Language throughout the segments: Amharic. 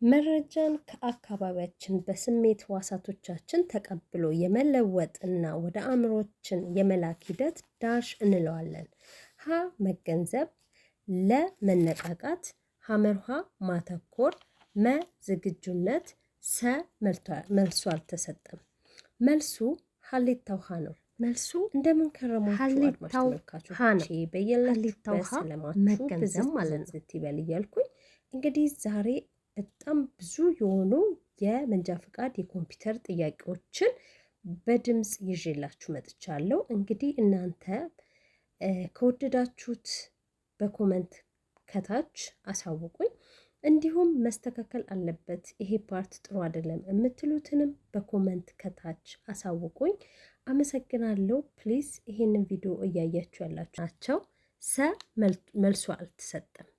መረጃን ከአካባቢያችን በስሜት ሕዋሳቶቻችን ተቀብሎ የመለወጥና ወደ አእምሮችን የመላክ ሂደት ዳሽ እንለዋለን። ሀ መገንዘብ፣ ለ መነቃቃት፣ ሐመርሃ ማተኮር፣ መ ዝግጁነት፣ ሰ መልሱ አልተሰጠም። መልሱ ሀሌታ ውሃ ነው። መልሱ እንደምን ከረማችሁ አድማጭ ተመልካቾቼ፣ በየላችሁበት ሰላማችሁ ብዝት ማለት ይበል እያልኩኝ እንግዲህ ዛሬ በጣም ብዙ የሆኑ የመንጃ ፍቃድ የኮምፒውተር ጥያቄዎችን በድምጽ ይዤላችሁ መጥቻለሁ። እንግዲህ እናንተ ከወደዳችሁት በኮመንት ከታች አሳውቁኝ። እንዲሁም መስተካከል አለበት ይሄ ፓርት ጥሩ አይደለም የምትሉትንም በኮመንት ከታች አሳውቁኝ። አመሰግናለሁ። ፕሊዝ ይሄንን ቪዲዮ እያያችሁ ያላችሁ ናቸው። ሰ መልሱ አልተሰጠም።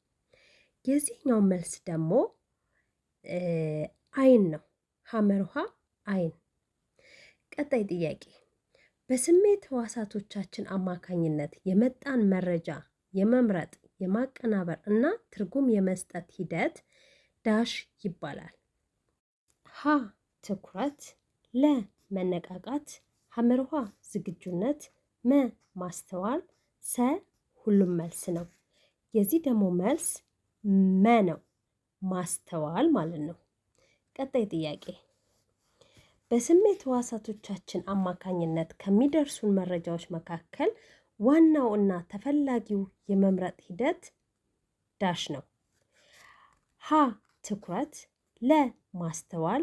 የዚህኛው መልስ ደግሞ አይን ነው። ሐመርሃ አይን። ቀጣይ ጥያቄ በስሜት ሕዋሳቶቻችን አማካኝነት የመጣን መረጃ የመምረጥ የማቀናበር እና ትርጉም የመስጠት ሂደት ዳሽ ይባላል። ሀ ትኩረት፣ ለ መነቃቃት፣ ሐመርሃ ዝግጁነት፣ መ ማስተዋል፣ ሰ ሁሉም መልስ ነው። የዚህ ደግሞ መልስ መ ነው፣ ማስተዋል ማለት ነው። ቀጣይ ጥያቄ በስሜት ሕዋሳቶቻችን አማካኝነት ከሚደርሱን መረጃዎች መካከል ዋናው እና ተፈላጊው የመምረጥ ሂደት ዳሽ ነው። ሀ ትኩረት፣ ለ ማስተዋል፣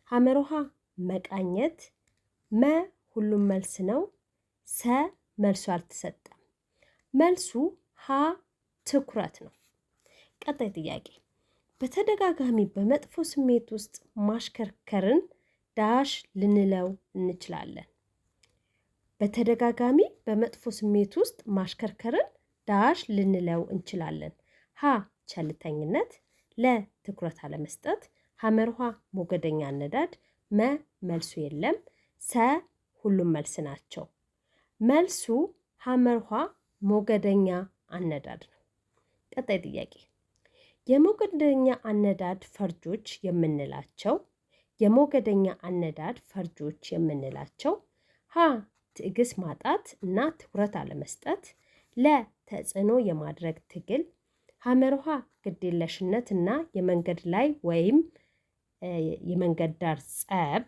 ሐመርሃ መቃኘት፣ መ ሁሉም መልስ ነው፣ ሰ መልሱ አልተሰጠም። መልሱ ሀ ትኩረት ነው። ቀጣይ ጥያቄ በተደጋጋሚ በመጥፎ ስሜት ውስጥ ማሽከርከርን ዳሽ ልንለው እንችላለን። በተደጋጋሚ በመጥፎ ስሜት ውስጥ ማሽከርከርን ዳሽ ልንለው እንችላለን። ሀ ቸልተኝነት፣ ለ ትኩረት አለመስጠት፣ ሐመርሃ ሞገደኛ አነዳድ፣ መ መልሱ የለም፣ ሰ ሁሉም መልስ ናቸው። መልሱ ሐመርሃ ሞገደኛ አነዳድ ነው። ቀጣይ ጥያቄ የሞገደኛ አነዳድ ፈርጆች የምንላቸው ሀ ትዕግስት ማጣት እና ትኩረት አለመስጠት፣ ለ ተጽዕኖ የማድረግ ትግል፣ ሐመርሃ ግዴለሽነት እና የመንገድ ላይ ወይም የመንገድ ዳር ጸብ፣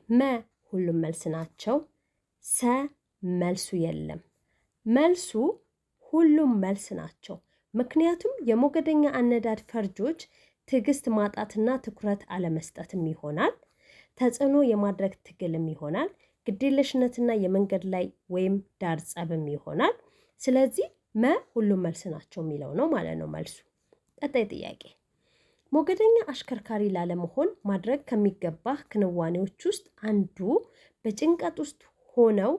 መ ሁሉም መልስ ናቸው፣ ሰ መልሱ የለም። መልሱ ሁሉም መልስ ናቸው። ምክንያቱም የሞገደኛ አነዳድ ፈርጆች ትዕግስት ማጣትና ትኩረት አለመስጠትም ይሆናል፣ ተጽዕኖ የማድረግ ትግልም ይሆናል፣ ግዴለሽነትና የመንገድ ላይ ወይም ዳር ጸብም ይሆናል። ስለዚህ መ ሁሉም መልስ ናቸው የሚለው ነው ማለት ነው መልሱ። ቀጣይ ጥያቄ ሞገደኛ አሽከርካሪ ላለመሆን ማድረግ ከሚገባህ ክንዋኔዎች ውስጥ አንዱ በጭንቀት ውስጥ ሆነው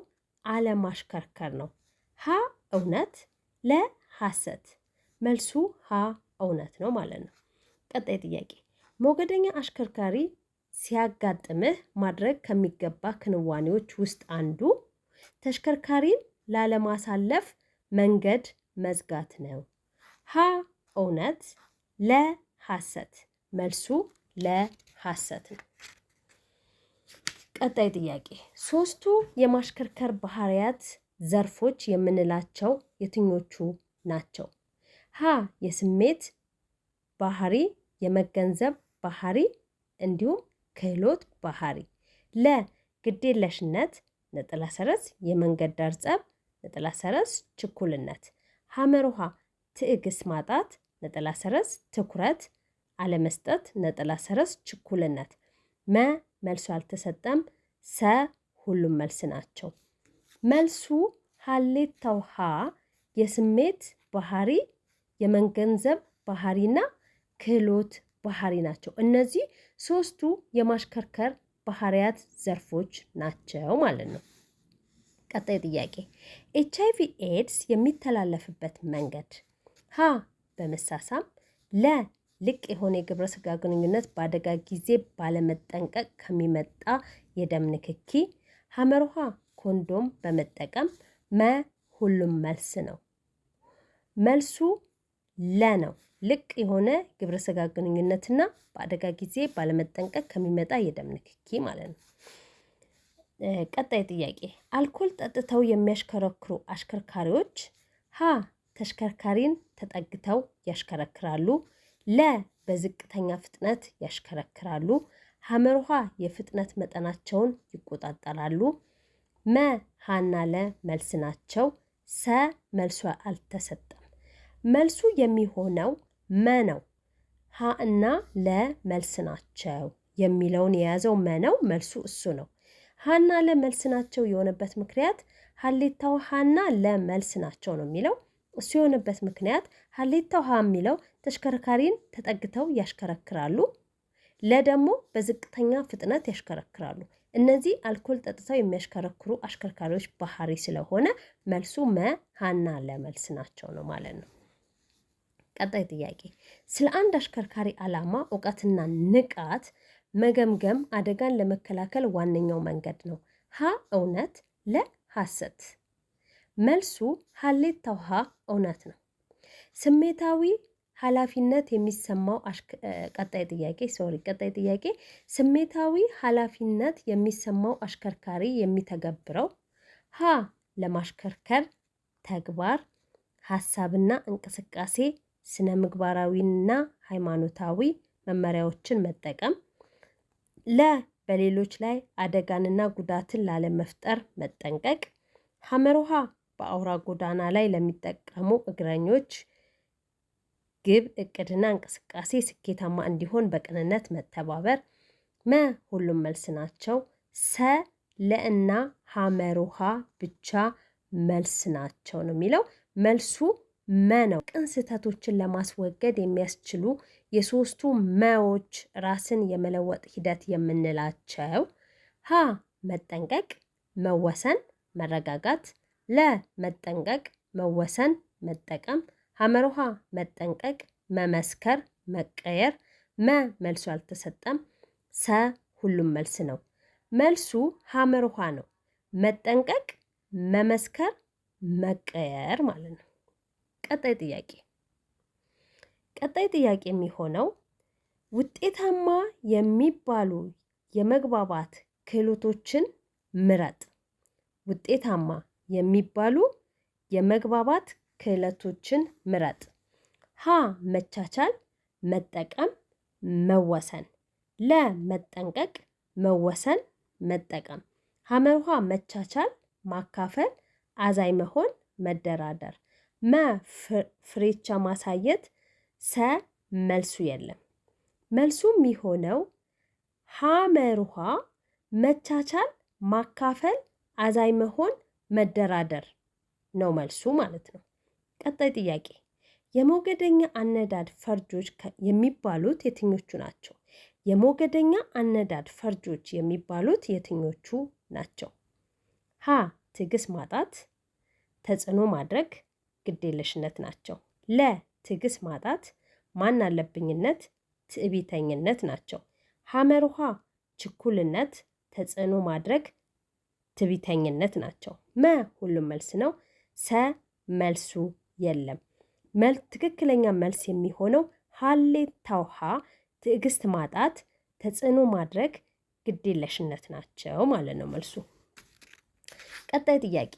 አለማሽከርከር ነው። ሀ እውነት፣ ለ ሐሰት። መልሱ ሀ እውነት ነው ማለት ነው። ቀጣይ ጥያቄ ሞገደኛ አሽከርካሪ ሲያጋጥምህ ማድረግ ከሚገባ ክንዋኔዎች ውስጥ አንዱ ተሽከርካሪን ላለማሳለፍ መንገድ መዝጋት ነው። ሀ እውነት፣ ለ ሐሰት። መልሱ ለ ሐሰት ነው። ቀጣይ ጥያቄ ሶስቱ የማሽከርከር ባህሪያት ዘርፎች የምንላቸው የትኞቹ ናቸው? ሀ የስሜት ባህሪ፣ የመገንዘብ ባህሪ እንዲሁም ክህሎት ባህሪ፣ ለ ግዴለሽነት ነጠላ ሰረዝ የመንገድ ዳር ጸብ ነጠላ ሰረዝ ችኩልነት፣ ሐመርሃ ትዕግስት ማጣት ነጠላ ሰረዝ ትኩረት አለመስጠት ነጠላ ሰረዝ ችኩልነት፣ መ መልሱ አልተሰጠም፣ ሰ ሁሉም መልስ ናቸው። መልሱ ሀሌታው ሀ የስሜት ባህሪ የመገንዘብ ባህሪና ክህሎት ባህሪ ናቸው። እነዚህ ሶስቱ የማሽከርከር ባህሪያት ዘርፎች ናቸው ማለት ነው። ቀጣይ ጥያቄ ኤችአይቪ ኤድስ የሚተላለፍበት መንገድ ሀ በመሳሳም፣ ለ ልቅ የሆነ የግብረ ስጋ ግንኙነት በአደጋ ጊዜ ባለመጠንቀቅ ከሚመጣ የደም ንክኪ፣ ሐመርሃ ኮንዶም በመጠቀም፣ መ ሁሉም መልስ ነው። መልሱ ለ ነው። ልቅ የሆነ ግብረ ስጋ ግንኙነትና በአደጋ ጊዜ ባለመጠንቀቅ ከሚመጣ የደም ንክኪ ማለት ነው። ቀጣይ ጥያቄ አልኮል ጠጥተው የሚያሽከረክሩ አሽከርካሪዎች ሀ ተሽከርካሪን ተጠግተው ያሽከረክራሉ፣ ለ በዝቅተኛ ፍጥነት ያሽከረክራሉ፣ ሐመርሃ የፍጥነት መጠናቸውን ይቆጣጠራሉ፣ መ ሀና ለ መልስ ናቸው፣ ሰ መልሱ አልተሰጠም። መልሱ የሚሆነው መ ነው። ሀ እና ለ መልስ ናቸው የሚለውን የያዘው መ ነው። መልሱ እሱ ነው። ሀና ለ መልስ ናቸው የሆነበት ምክንያት ሀሌታው ሀና ለ መልስ ናቸው ነው የሚለው። እሱ የሆነበት ምክንያት ሀሌታው ሀ የሚለው ተሽከርካሪን ተጠግተው ያሽከረክራሉ፣ ለ ደግሞ በዝቅተኛ ፍጥነት ያሽከረክራሉ። እነዚህ አልኮል ጠጥተው የሚያሽከረክሩ አሽከርካሪዎች ባህሪ ስለሆነ መልሱ መ ሀና ለ መልስ ናቸው ነው ማለት ነው። ቀጣይ ጥያቄ ስለ አንድ አሽከርካሪ ዓላማ እውቀትና ንቃት መገምገም አደጋን ለመከላከል ዋነኛው መንገድ ነው። ሀ እውነት፣ ለ ሐሰት። መልሱ ሀሌታው ሀ እውነት ነው። ስሜታዊ ኃላፊነት የሚሰማው ቀጣይ ጥያቄ ስሜታዊ ኃላፊነት የሚሰማው አሽከርካሪ የሚተገብረው ሀ ለማሽከርከር ተግባር፣ ሐሳብና እንቅስቃሴ፣ ስነ ምግባራዊና ሃይማኖታዊ መመሪያዎችን መጠቀም፣ ለ በሌሎች ላይ አደጋንና ጉዳትን ላለመፍጠር መጠንቀቅ፣ ሐመርሃ በአውራ ጎዳና ላይ ለሚጠቀሙ እግረኞች ግብ እቅድና እንቅስቃሴ ስኬታማ እንዲሆን በቅንነት መተባበር፣ መ ሁሉም መልስ ናቸው፣ ሰ ለእና ሐመርሃ ብቻ መልስ ናቸው ነው የሚለው። መልሱ መ ነው። ቅን ስህተቶችን ለማስወገድ የሚያስችሉ የሶስቱ መዎች ራስን የመለወጥ ሂደት የምንላቸው ሀ መጠንቀቅ፣ መወሰን፣ መረጋጋት፣ ለ መጠንቀቅ፣ መወሰን፣ መጠቀም፣ ሐመርሃ መጠንቀቅ፣ መመስከር፣ መቀየር፣ መ መልሱ አልተሰጠም፣ ሰ ሁሉም መልስ ነው። መልሱ ሐመርሃ ነው። መጠንቀቅ፣ መመስከር፣ መቀየር ማለት ነው። ቀጣይ ጥያቄ የሚሆነው ውጤታማ የሚባሉ የመግባባት ክህሎቶችን ምረጥ። ውጤታማ የሚባሉ የመግባባት ክህሎቶችን ምረጥ። ሀ መቻቻል፣ መጠቀም፣ መወሰን፣ ለ መጠንቀቅ፣ መወሰን፣ መጠቀም፣ ሐመርሃ መቻቻል፣ ማካፈል፣ አዛኝ መሆን፣ መደራደር፣ መ ፍሬቻ ማሳየት፣ ሰ መልሱ የለም። መልሱ የሚሆነው ሐመርሃ መቻቻል፣ ማካፈል፣ አዛኝ መሆን፣ መደራደር ነው መልሱ ማለት ነው። ቀጣይ ጥያቄ የሞገደኛ አነዳድ ፈርጆች የሚባሉት የትኞቹ ናቸው? የሞገደኛ አነዳድ ፈርጆች የሚባሉት የትኞቹ ናቸው? ሀ ትዕግስት ማጣት፣ ተጽዕኖ ማድረግ፣ ግዴለሽነት ናቸው። ለ ትዕግስት ማጣት፣ ማን አለብኝነት፣ ትዕቢተኝነት ናቸው። ሐመርሃ ችኩልነት፣ ተጽዕኖ ማድረግ፣ ትዕቢተኝነት ናቸው። መ ሁሉም መልስ ነው። ሰ መልሱ የለም። ትክክለኛ መልስ የሚሆነው ሀሌታው ሀ ትዕግስት ማጣት፣ ተጽዕኖ ማድረግ፣ ግዴለሽነት ናቸው ማለት ነው መልሱ። ቀጣይ ጥያቄ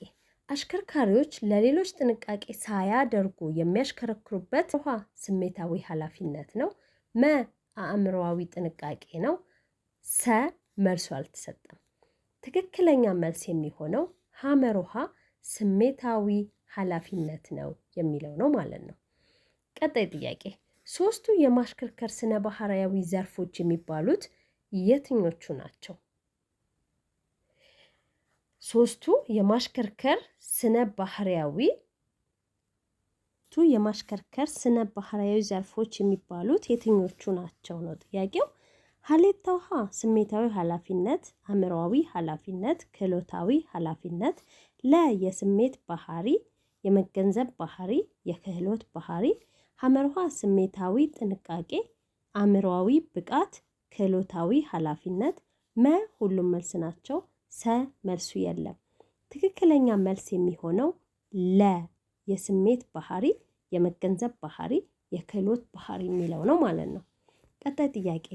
አሽከርካሪዎች ለሌሎች ጥንቃቄ ሳያደርጉ የሚያሽከረክሩበት ውሃ ስሜታዊ ኃላፊነት ነው። መ አእምሮአዊ ጥንቃቄ ነው። ሰ መልሱ አልተሰጠም። ትክክለኛ መልስ የሚሆነው ሐመርሃ ስሜታዊ ኃላፊነት ነው የሚለው ነው ማለት ነው። ቀጣይ ጥያቄ ሶስቱ የማሽከርከር ስነ ባህሪያዊ ዘርፎች የሚባሉት የትኞቹ ናቸው? ሶስቱ የማሽከርከር ስነ ባህሪያዊ ዘርፎች የሚባሉት የትኞቹ ናቸው ነው ጥያቄው። ሀሌታው ሀ ስሜታዊ ኃላፊነት፣ አእምሮአዊ ኃላፊነት፣ ክህሎታዊ ኃላፊነት፣ ለ የስሜት ባህሪ፣ የመገንዘብ ባህሪ፣ የክህሎት ባህሪ፣ ሐመርሃ ስሜታዊ ጥንቃቄ፣ አእምሮአዊ ብቃት፣ ክህሎታዊ ኃላፊነት፣ መ ሁሉም መልስ ናቸው። ሰ መልሱ የለም። ትክክለኛ መልስ የሚሆነው ለ የስሜት ባህሪ፣ የመገንዘብ ባህሪ፣ የክህሎት ባህሪ የሚለው ነው ማለት ነው። ቀጣይ ጥያቄ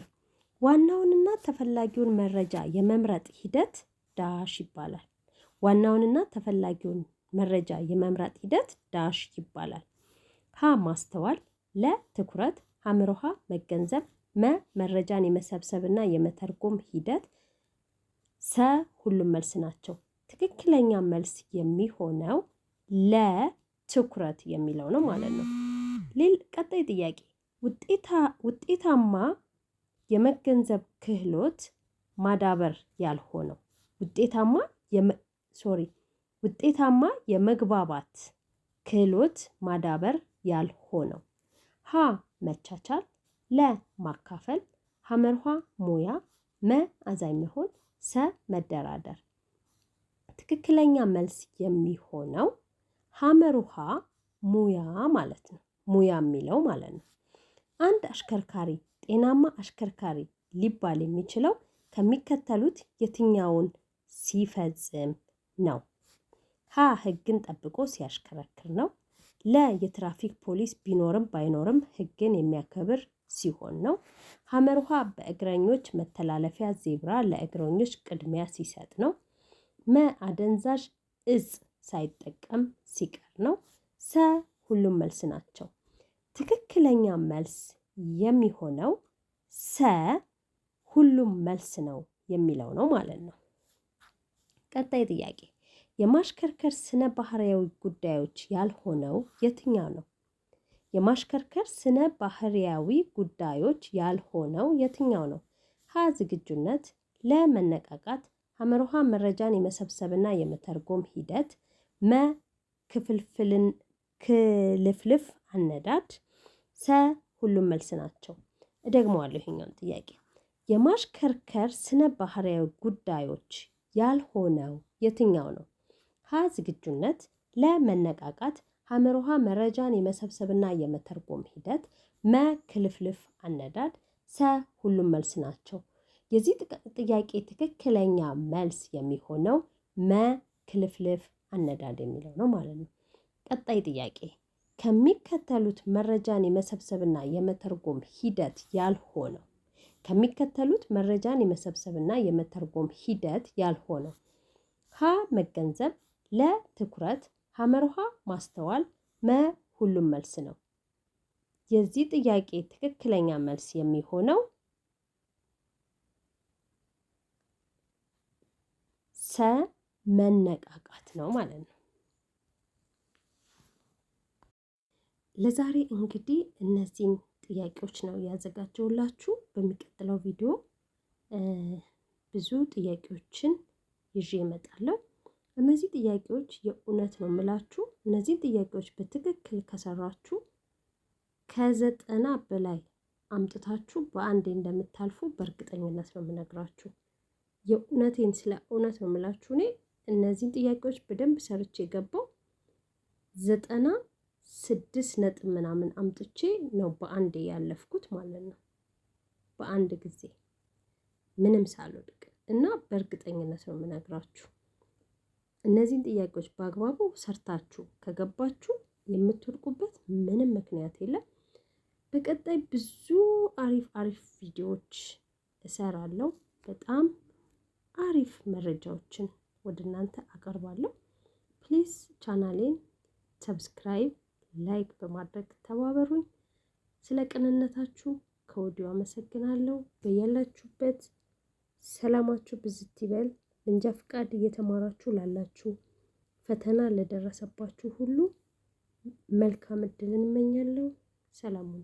ዋናውንና ተፈላጊውን መረጃ የመምረጥ ሂደት ዳሽ ይባላል። ዋናውንና ተፈላጊውን መረጃ የመምረጥ ሂደት ዳሽ ይባላል። ሀ ማስተዋል፣ ለ ትኩረት፣ ሐመርሃ መገንዘብ፣ መ መረጃን የመሰብሰብና የመተርጎም ሂደት፣ ሰ ሁሉም መልስ ናቸው። ትክክለኛ መልስ የሚሆነው ለ ትኩረት የሚለው ነው ማለት ነው። ቀጣይ ጥያቄ ውጤታማ የመገንዘብ ክህሎት ማዳበር ያልሆነው ውጤታማ የመግባባት ክህሎት ማዳበር ያልሆነው ሀ መቻቻል፣ ለ ማካፈል፣ ሐመርሃ ሙያ፣ መ አዛኝ መሆን፣ ሰ መደራደር። ትክክለኛ መልስ የሚሆነው ሐመርሃ ሙያ ማለት ነው። ሙያ የሚለው ማለት ነው። አንድ አሽከርካሪ ጤናማ አሽከርካሪ ሊባል የሚችለው ከሚከተሉት የትኛውን ሲፈጽም ነው? ሀ ህግን ጠብቆ ሲያሽከረክር ነው። ለ የትራፊክ ፖሊስ ቢኖርም ባይኖርም ህግን የሚያከብር ሲሆን ነው። ሐመርሃ በእግረኞች መተላለፊያ ዜብራ ለእግረኞች ቅድሚያ ሲሰጥ ነው። መ አደንዛዥ እጽ ሳይጠቀም ሲቀር ነው። ሰ ሁሉም መልስ ናቸው። ትክክለኛ መልስ የሚሆነው ሰ ሁሉም መልስ ነው የሚለው ነው ማለት ነው። ቀጣይ ጥያቄ የማሽከርከር ስነ ባህሪያዊ ጉዳዮች ያልሆነው የትኛው ነው? የማሽከርከር ስነ ባህሪያዊ ጉዳዮች ያልሆነው የትኛው ነው? ሀ ዝግጁነት፣ ለ መነቃቃት፣ ሐመርሃ መረጃን የመሰብሰብና የመተርጎም ሂደት፣ መ ክልፍልፍ አነዳድ፣ ሰ ሁሉም መልስ ናቸው። እደግመዋለሁ ይሄኛውን ጥያቄ የማሽከርከር ስነ ባህሪያዊ ጉዳዮች ያልሆነው የትኛው ነው? ሀ ዝግጁነት፣ ለ መነቃቃት፣ ሐመርሃ መረጃን የመሰብሰብና የመተርጎም ሂደት፣ መ ክልፍልፍ አነዳድ፣ ሰ ሁሉም መልስ ናቸው። የዚህ ጥያቄ ትክክለኛ መልስ የሚሆነው መ ክልፍልፍ አነዳድ የሚለው ነው ማለት ነው። ቀጣይ ጥያቄ ከሚከተሉት መረጃን የመሰብሰብና የመተርጎም ሂደት ያልሆነው ሀ መገንዘብ፣ ለ ትኩረት፣ ሐመርሃ ማስተዋል፣ መ ሁሉም መልስ ነው። የዚህ ጥያቄ ትክክለኛ መልስ የሚሆነው ሰ መነቃቃት ነው ማለት ነው። ለዛሬ እንግዲህ እነዚህን ጥያቄዎች ነው ያዘጋጀሁላችሁ። በሚቀጥለው ቪዲዮ ብዙ ጥያቄዎችን ይዤ እመጣለሁ። እነዚህ ጥያቄዎች የእውነት ነው የምላችሁ። እነዚህ ጥያቄዎች በትክክል ከሰራችሁ ከ90 በላይ አምጥታችሁ በአንዴ እንደምታልፉ በእርግጠኝነት ነው የምነግራችሁ። የእውነቴን ስለ እውነት ነው የምላችሁ። እኔ እነዚህን ጥያቄዎች በደንብ ሰርቼ የገባው 96 ነጥብ ምናምን አምጥቼ ነው በአንዴ ያለፍኩት ማለት ነው። በአንድ ጊዜ ምንም ሳልወድቅ እና በእርግጠኝነት ነው የምነግራችሁ። እነዚህን ጥያቄዎች በአግባቡ ሰርታችሁ ከገባችሁ የምትወድቁበት ምንም ምክንያት የለም። በቀጣይ ብዙ አሪፍ ቪዲዮዎች እሰራለሁ። በጣም አሪፍ መረጃዎችን ወደ እናንተ አቀርባለሁ። ፕሊዝ ቻናሌን ሰብስክራይብ፣ ላይክ በማድረግ ተባበሩኝ። ስለ ቅንነታችሁ ከወዲሁ አመሰግናለሁ። በያላችሁበት ሰላማችሁ ብዝት ይበል። መንጃ ፍቃድ እየተማራችሁ ላላችሁ፣ ፈተና ለደረሰባችሁ ሁሉ መልካም እድልን እመኛለሁ። ሰላሙን